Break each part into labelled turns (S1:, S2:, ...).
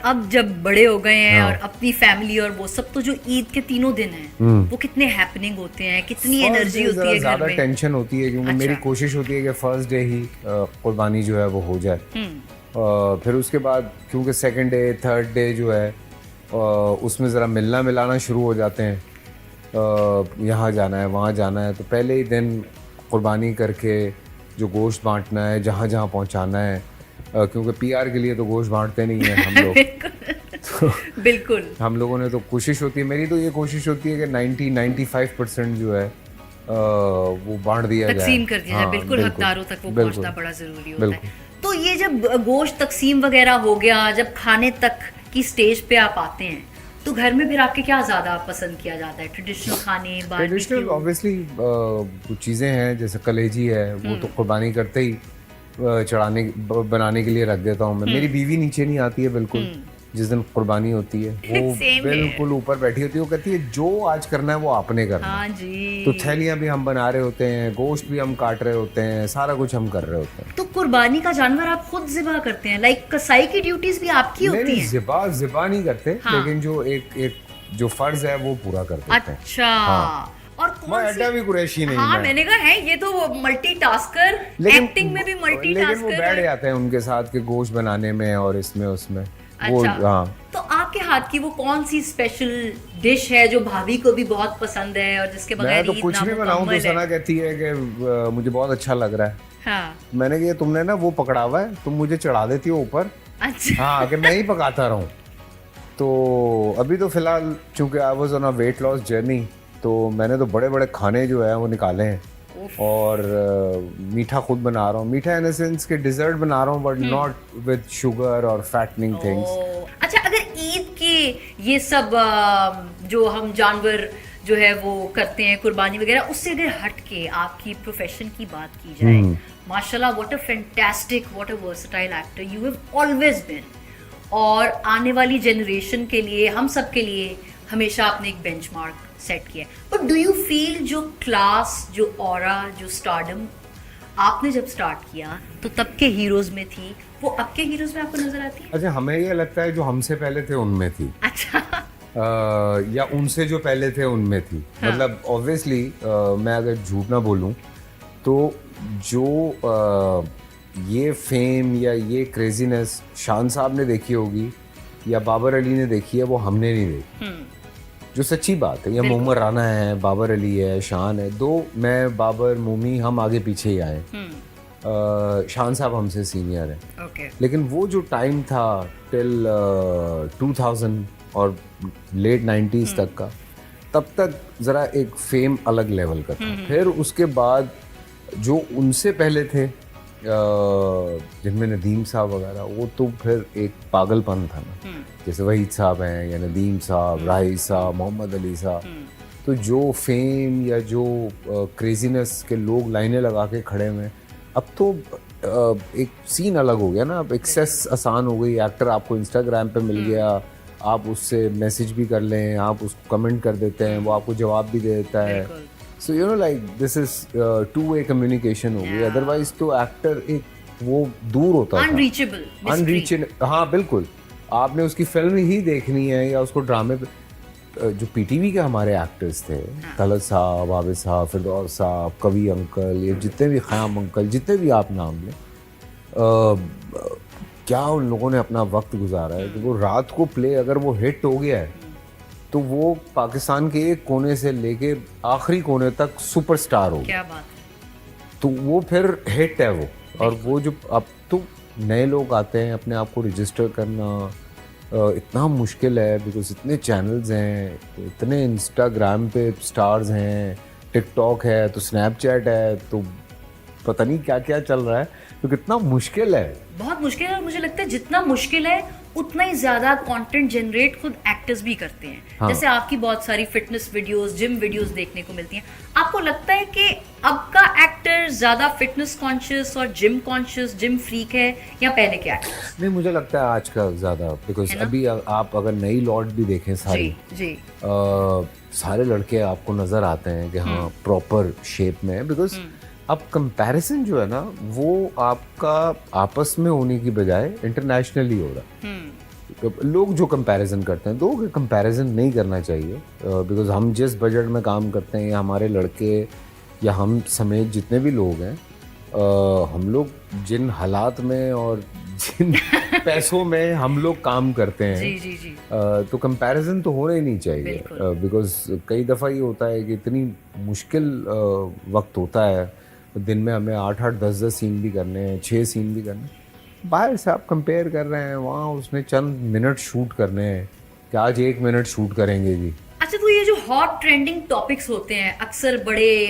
S1: अब जब बड़े हो गए हैं
S2: हाँ।
S1: और अपनी फैमिली और वो सब, तो जो ईद के तीनों दिन हैं वो कितने हैपनिंग होते हैं, कितनी एनर्जी होती है घर
S2: ज्यादा
S1: में।
S2: टेंशन होती है क्योंकि मेरी
S1: अच्छा।
S2: कोशिश होती है कि फर्स्ट डे ही कुर्बानी जो है वो हो जाए। फिर उसके बाद क्योंकि सेकंड डे थर्ड डे जो है उसमें ज़रा मिलना मिलाना शुरू हो जाते हैं, यहाँ जाना है वहाँ जाना है, तो पहले ही दिन कुर्बानी करके जो गोश्त बांटना है जहाँ जहाँ पहुँचाना है, क्योंकि पीआर के लिए तो गोश्त बांटते नहीं है हम लोग।
S1: बिल्कुल।
S2: हम लोगों ने तो कोशिश होती है, मेरी तो ये कोशिश होती है कि 90-95% जो है वो बांट दिया जाए,
S1: तकसीम कर दिया जाए।
S2: हाँ,
S1: बिल्कुल, हकदारों तक वो
S2: बिल्कुल,
S1: पहुंचना बड़ा जरूरी होता
S2: बिल्कुल।
S1: है। तो ये जब गोश्त तकसीम वगैरह हो गया, जब खाने तक की स्टेज पे आप आते हैं, तो घर में फिर आपके क्या ज्यादा पसंद किया जाता है? ट्रेडिशनल खाने,
S2: ट्रेडिशनल
S1: बारबेक्यू?
S2: ऑब्वियसली कुछ चीज़ें हैं जैसे कलेजी है, वो तो कुर्बानी करते ही बनाने के लिए रख देता हूँ मैं। मेरी बीवी नीचे नहीं आती है बिल्कुल, जिस दिन कुर्बानी होती है वो
S1: Same
S2: बिल्कुल ऊपर बैठी होती है। वो कहती है जो आज करना है वो आपने करना है।
S1: हाँ जी।
S2: तो थैलियाँ भी हम बना रहे होते हैं, गोश्त भी हम काट रहे होते हैं, सारा कुछ हम कर रहे होते हैं।
S1: तो कुर्बानी का जानवर आप खुद ज़िबा करते हैं? लाइक कसाई की ड्यूटीज भी आपकी होती
S2: नहीं,
S1: हैं?
S2: ज़िबा नहीं करते,
S1: हाँ।
S2: लेकिन जो एक जो फर्ज है वो पूरा कर देते हैं।
S1: अच्छा।
S2: हाँ।
S1: और
S2: मैं
S1: कौन
S2: अड्डा
S1: सी?
S2: भी कुरैशी नहीं।
S1: हाँ,
S2: मैं
S1: मैंने कहा है ये तो मल्टीटास्कर, एक्टिंग में भी
S2: लेकिन वो
S1: मल्टीटास्कर
S2: बैठ
S1: है।
S2: जाते हैं उनके साथ के गोश्त बनाने में और इसमें उसमें वो।
S1: अच्छा।
S2: हाँ,
S1: तो आपके हाथ की वो कौन सी स्पेशल डिश है जो भाभी को भी बहुत पसंद है और जिसके
S2: मैं
S1: बगैर
S2: तो
S1: ईद
S2: कुछ भी बनाऊं तो
S1: नामुकम्मल
S2: सना
S1: है?
S2: कहती है कि मुझे बहुत अच्छा लग रहा है।
S1: हाँ।
S2: मैंने कहा तुमने ना वो पकड़ा हुआ है, तुम मुझे चढ़ा देती हो ऊपर,
S1: अच्छा।
S2: हाँ, कि मैं ही पकाता रहूं। तो अभी तो फिलहाल चूंकि I was on a weight loss journey, तो मैंने तो बड़े बड़े खाने जो है वो निकाले हैं और मीठा खुद बना रहा हूँ। मीठा इन द सेंस के डिजर्ट बना रहा हूँ, बट नॉट विद शुगर और फैटनिंग थिंग्स।
S1: अच्छा, अगर ईद के ये सब जो हम जानवर जो है वो करते हैं कुर्बानी वगैरह, उससे अगर हट के आपकी प्रोफेशन की बात की जाए, माशाल्लाह, what a fantastic, what a versatile actor you have always been. और आने वाली जनरेशन के लिए, हम सब के लिए हमेशा आपने एक बेंचमार्क सेट किया है। बट डू यू फील जो क्लास, जो ऑरा, जो स्टारडम आपने जब स्टार्ट किया तो तब के हीरोज में थी, वो अब के हीरोज में आपको नजर आती है?
S2: अच्छा, हमें ये लगता है जो हमसे पहले थे उनमें थी,
S1: अच्छा।
S2: या उनसे जो पहले थे उनमें थी।
S1: हाँ।
S2: मतलब ऑब्वियसली मैं अगर झूठ ना बोलूं तो जो ये फेम या ये क्रेजीनेस शान साहब ने देखी होगी या बाबर अली ने देखी है, वो हमने नहीं देखी। जो सच्ची बात है, या मोहम्मद राना है, बाबर अली है, शान है, दो, मैं बाबर मोमी हम आगे पीछे ही आए। शान साहब हमसे सीनियर है।
S1: ओके।
S2: लेकिन वो जो टाइम था टिल 2000 और लेट 90s तक का, तब तक ज़रा एक फेम अलग लेवल का था। फिर उसके बाद जो उनसे पहले थे जिनमें नदीम साहब वगैरह, वो तो फिर एक पागलपन था ना। जैसे वहीद साहब हैं या नदीम साहब, राही साहब, मोहम्मद अली साहब, तो जो फेम या जो क्रेजीनेस के लोग लाइनें लगा के खड़े हुए, अब तो एक सीन अलग हो गया ना। अब एक्सेस आसान हो गई, एक्टर आपको इंस्टाग्राम पे मिल गया, आप उससे मैसेज भी कर लें, आप उसको कमेंट कर देते हैं, वो आपको जवाब भी दे देता है। So you know, like this is two way communication हो गई। अदरवाइज तो एक्टर एक वो दूर होता था, अनरीचेबल। हाँ बिल्कुल, आपने उसकी फिल्म ही देखनी है या उसको ड्रामे पे। जो पीटीवी के हमारे एक्टर्स थे, तलत साहब, आबिद साहब, फिरदौस साहब, कवि अंकल, ये जितने भी ख़याम अंकल, जितने भी आप नाम लें, क्या उन लोगों ने अपना वक्त गुजारा है कि वो रात को प्ले अगर वो हिट हो गया है तो वो पाकिस्तान के एक कोने से लेके आखिरी कोने तक सुपरस्टार हो।
S1: क्या बात है।
S2: तो वो फिर हिट है वो। और वो जो अब तो नए लोग आते हैं, अपने आप को रजिस्टर करना इतना मुश्किल है, बिकॉज इतने चैनल्स हैं, इतने इंस्टाग्राम पे स्टार्स हैं, टिकटॉक है, तो स्नैपचैट है, तो पता नहीं क्या क्या चल रहा है, तो कितना मुश्किल है।
S1: बहुत मुश्किल है। और मुझे लगता है जितना मुश्किल है उतना ही ज्यादा कंटेंट जनरेट खुद एक्टर्स भी करते हैं।
S2: हाँ।
S1: जैसे आपकी बहुत सारी फिटनेस वीडियोस, जिम वीडियोस देखने को मिलती हैं। आपको लगता है कि अब का एक्टर ज्यादा फिटनेस कॉन्शियस और जिम कॉन्शियस, जिम फ्रीक है, या पहले के एक्टर्स?
S2: नहीं, मुझे लगता है आज का ज्यादा, बिकॉज अभी आप अगर नई लॉट भी देखें सारी,
S1: जी।
S2: सारे लड़के आपको नजर आते हैं कि हाँ प्रॉपर शेप में है। बिकॉज अब कंपैरिजन जो है ना, वो आपका आपस में होने की बजाय इंटरनेशनली हो रहा है। लोग जो कंपैरिजन करते हैं, लोग कंपैरिजन नहीं करना चाहिए, बिकॉज हम जिस बजट में काम करते हैं, या हमारे लड़के या हम समेत जितने भी लोग हैं, हम लोग जिन हालात में और जिन पैसों में हम लोग काम करते हैं,
S1: जी जी जी,
S2: तो कंपैरिजन तो होना ही नहीं चाहिए, बिकॉज कई दफ़ा ये होता है कि इतनी मुश्किल वक्त होता है, दिन में हमें 8-8 10-10 सीन भी करने हैं, 6 सीन भी करने हैं। बाहर से आप कंपेयर कर रहे हैं, वहाँ उसने चंद मिनट शूट करने हैं कि आज 1 मिनट शूट करेंगे जी।
S1: अच्छा, तो ये जो हॉट ट्रेंडिंग टॉपिक्स होते हैं, अक्सर बड़े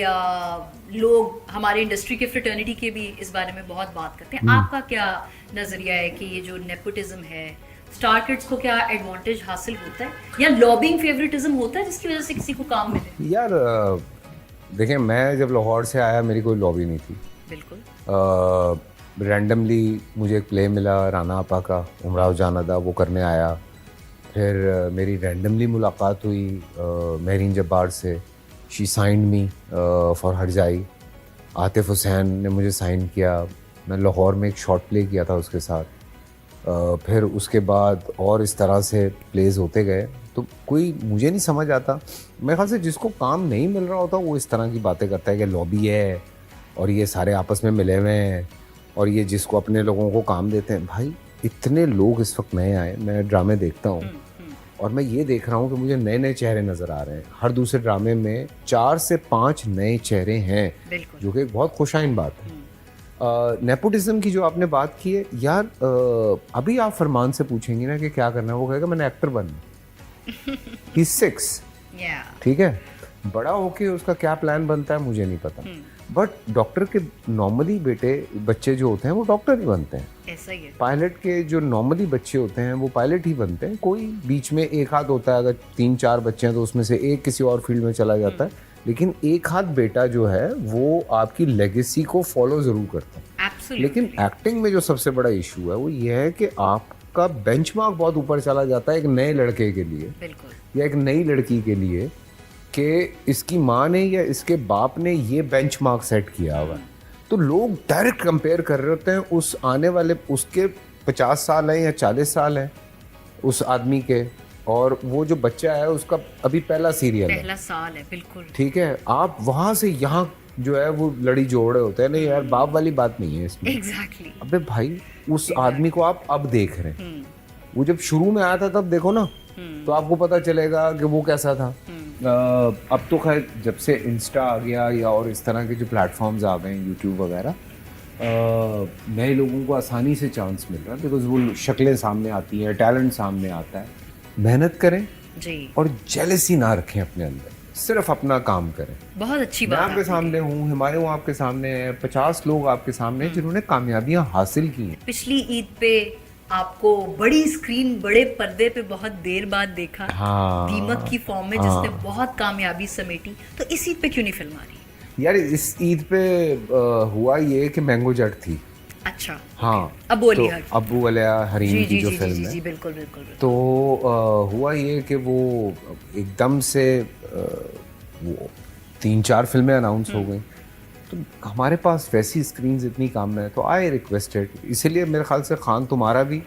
S1: लोग हमारे इंडस्ट्री के फ्रेटर्निटी के भी इस बारे में बहुत बात करते हैं। आपका क्या नजरिया है कि ये जो नेपोटिज्म है, स्टार किड्स को क्या एडवांटेज हासिल होता है, या लॉबिंग फेवरेटिज्म होता है जिसकी वजह से किसी को काम मिले?
S2: यार देखिए, मैं जब लाहौर से आया मेरी कोई लॉबी नहीं थी।
S1: बिल्कुल।
S2: रैंडमली मुझे एक प्ले मिला राना आपा का, उमराव जानादा, वो करने आया। फिर मेरी रैंडमली मुलाकात हुई महरीन जब्बार से, she signed me for हरजाई। Atif Hussain ने मुझे साइन किया, मैं लाहौर में एक शॉर्ट प्ले किया था उसके साथ। फिर उसके बाद और इस तरह से प्लेज होते गए, तो कोई मुझे नहीं समझ आता। मेरे ख्याल से जिसको काम नहीं मिल रहा होता वो इस तरह की बातें करता है कि लॉबी है और ये सारे आपस में मिले हुए हैं, और ये जिसको अपने लोगों को काम देते हैं। भाई इतने लोग इस वक्त नए आए, मैं ड्रामे देखता हूँ और मैं ये देख रहा हूँ कि मुझे नए नए चेहरे नज़र आ रहे हैं। हर दूसरे ड्रामे में 4 से 5 नए चेहरे हैं, जो कि एक बहुत खुशाइन बात है। नेपोटिज्म की जो आपने बात की है यार, अभी आप फरमान से पूछेंगी ना कि क्या करना है, वो कहेगा मैंने एक्टर बनना। He's 6, ठीक है, बड़ा होके उसका क्या प्लान बनता है मुझे नहीं पता, बट डॉक्टर के नॉर्मली बच्चे जो होते हैं वो डॉक्टर ही बनते हैं।
S1: ऐसा ही है।
S2: पायलट के जो नॉर्मली बच्चे होते हैं वो पायलट ही बनते हैं। कोई बीच में एक हाथ होता है, अगर 3-4 बच्चे हैं तो उसमें से एक किसी और फील्ड में चला जाता है, लेकिन एक हाथ बेटा जो है वो आपकी लेगेसी को फॉलो जरूर करता है।
S1: Absolutely.
S2: लेकिन एक्टिंग में जो सबसे बड़ा इशू है वो ये है कि आपका बेंचमार्क बहुत ऊपर चला जाता है एक नए लड़के के लिए, या एक नई लड़की के लिए, कि इसकी माँ ने या इसके बाप ने ये बेंचमार्क सेट किया हुआ है। तो लोग डायरेक्ट कंपेयर कर रहे होते हैं उस आने वाले, उसके 50 साल हैं या 40 साल हैं उस आदमी के, और वो जो बच्चा है उसका अभी पहला
S1: साल है। बिल्कुल
S2: ठीक है, आप वहां से यहाँ जो है वो लड़ी जोड़ रहे होते हैं। नहीं यार, बाप वाली बात नहीं है इसमें।
S1: Exactly.
S2: अबे भाई, उस आदमी को आप अब देख रहे हैं, वो जब शुरू में आया था तब देखो ना, तो आपको पता चलेगा कि वो कैसा था। अब तो खैर जब से इंस्टा आ गया या और इस तरह के जो प्लेटफॉर्म्स आ गए हैं, यूट्यूब वगैरह, नए लोगों को आसानी से चांस मिल रहा है, बिकॉज वो शक्लें सामने आती हैं, टैलेंट सामने आता है। मेहनत करें जी, और जेलसी ना रखें अपने अंदर, सिर्फ अपना काम करें।
S1: बहुत अच्छी बात।
S2: मैं आपके सामने हूँ, हिमालय आपके सामने है, 50 लोग आपके सामने हैं जिन्होंने कामयाबियां हासिल की हैं।
S1: पिछली ईद पे आपको बड़ी स्क्रीन, बड़े पर्दे पे बहुत देर बाद देखा।
S2: हाँ,
S1: दीमक की फॉर्म में, जिसने बहुत कामयाबी समेटी। तो इस ईद पे क्यों नहीं फिल्म आ रही?
S2: यार इस ईद पे हुआ ये कि मैंगो जट थी।
S1: अच्छा,
S2: हाँ, अबू वलिया हरीम की जो फिल्म है,
S1: बिल्कुल बिल्कुल।
S2: तो हुआ ये कि वो एकदम से वो 3-4 फिल्में अनाउंस हो गई, तो हमारे पास वैसी स्क्रीन्स इतनी कम है, तो आई रिक्वेस्टेड, इसीलिए मेरे ख्याल से खान तुम्हारा भी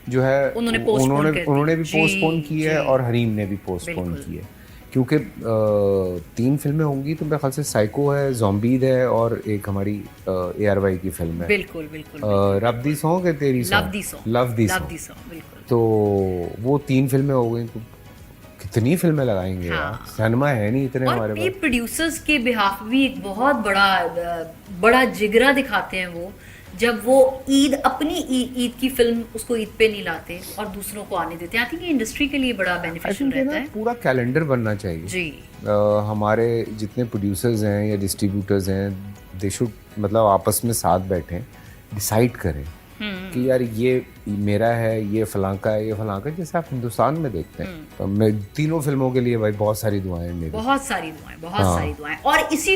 S2: जो है उन्होंने भी पोस्टपोन की है, और हरीम ने भी पोस्टपोन की है, क्योंकि 3 फिल्में होंगी, तो मेरे ख्याल से साइको है, ज़ॉम्बीद है, और एक हमारी ARY की फिल्म है।
S1: बिल्कुल बिल्कुल।
S2: रब दी सॉन्ग है तेरी लव दी सॉन्ग। तो वो 3 फिल्में हो गई, तो कितनी फिल्में लगाएंगे यार, सिनेमा है नहीं इतने हमारे पास।
S1: प्रोड्यूसर्स के बिहाफ भी एक बहुत बड़ा जिगरा दिखाते हैं वो, जब वो अपनी ईद की फिल्म उसको ईद पे नहीं लाते और दूसरों को आने देते हैं। आई थिंक इंडस्ट्री के लिए बड़ा बेनिफिशियल रहता है।
S2: पूरा कैलेंडर बनना चाहिए जी। हमारे जितने प्रोड्यूसर्स हैं या डिस्ट्रीब्यूटर्स हैं, दे शुड मतलब आपस में साथ बैठें, डिसाइड करें कि यार ये मेरा है, ये फलां का है, ये फलां का, जैसे आप हिंदुस्तान में देखते हैं। तो मैं तीनों फिल्मों के लिए भाई बहुत सारी दुआएं,
S1: बहुत सारी दुआएं और इसी